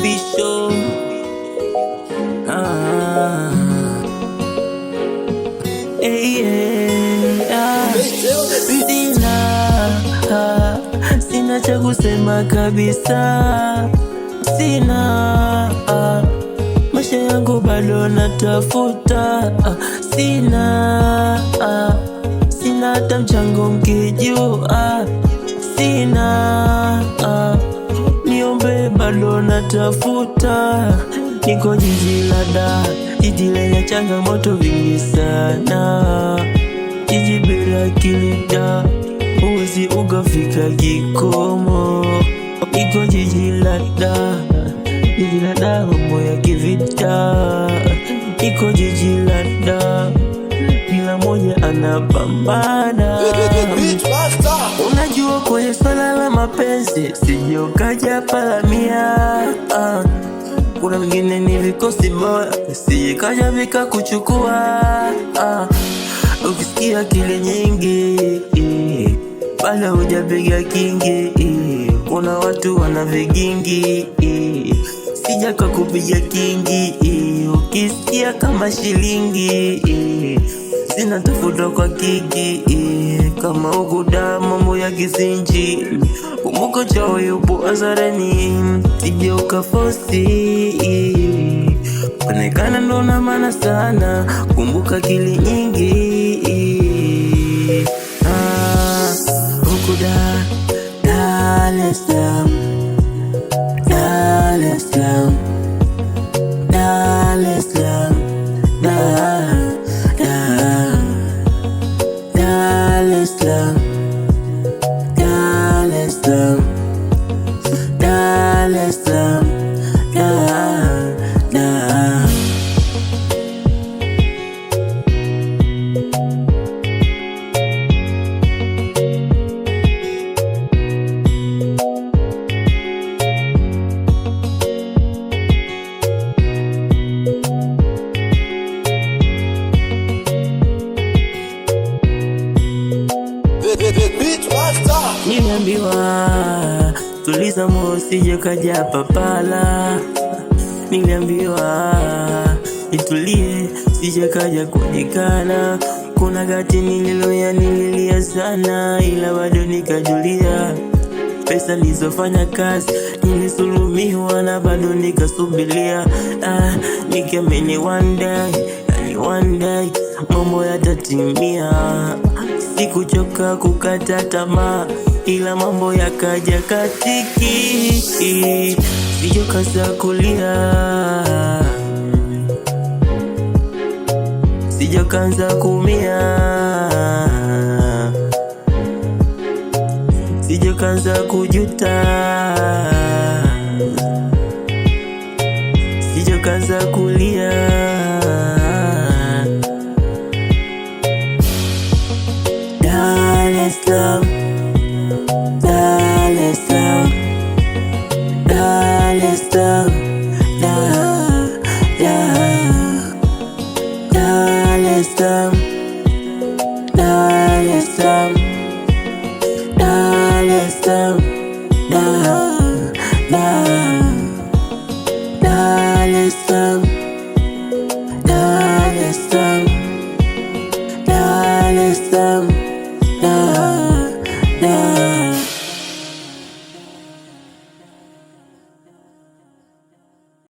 official. Sina cha kusema kabisa, sina maisha yangu bado natafuta, sina hata mchango mkijua, sina niombe bado natafuta. Niko jiji la Dar, jiji lenye changamoto vingi sana, jiji bila kilida huwezi ukafika kikomo. Niko jiji la Dar, jiji la Dar mambo ya kivita. Niko jiji la Dar, kila moja anapambana. Unajua kwenye swala la mapenzi sije ukaja palamia, kuna wengine ni vikosi bora sije kaja vika kuchukua. Ukisikia kile nyingi bala hujapiga kingi, kuna watu wana vigingi sija kakupiga kingi. Ukisikia kama shilingi zinatafuta kwa kiki, kama ukuda mambo ya kisinji. Kumbuka chawi upo azarani, sije ukafosi onekana ndo na maana sana. Kumbuka kili nyingi ukuda Dar es Salaam, Dar es Salaam, Dar es Salaam, Dar es Salaam, Dar es Salaam, Dar es Salaam, Niliambiwa tuliza moyo sije kaja papala, niliambiwa nitulie sije kaja kuonekana. Kuna gati nililia sana, ila bado nikajulia. Pesa nilizofanya kazi nilisulumiwa na bado nikasubilia. Nikiamini one day mambo yatatimia. Sikuchoka kukata tamaa, ila mambo yakaja katiki. Sijokaza kulia, sijokaanza kumia, sijokaanza kujuta, sijokaanza kulia. Dar es Salaam, Dar es Salaam, Dar es Salaam, Dar es Salaam, Dar es Salaam, Dar es Salaam, Dar es Salaam, Dar es Salaam, Dar es Salaam.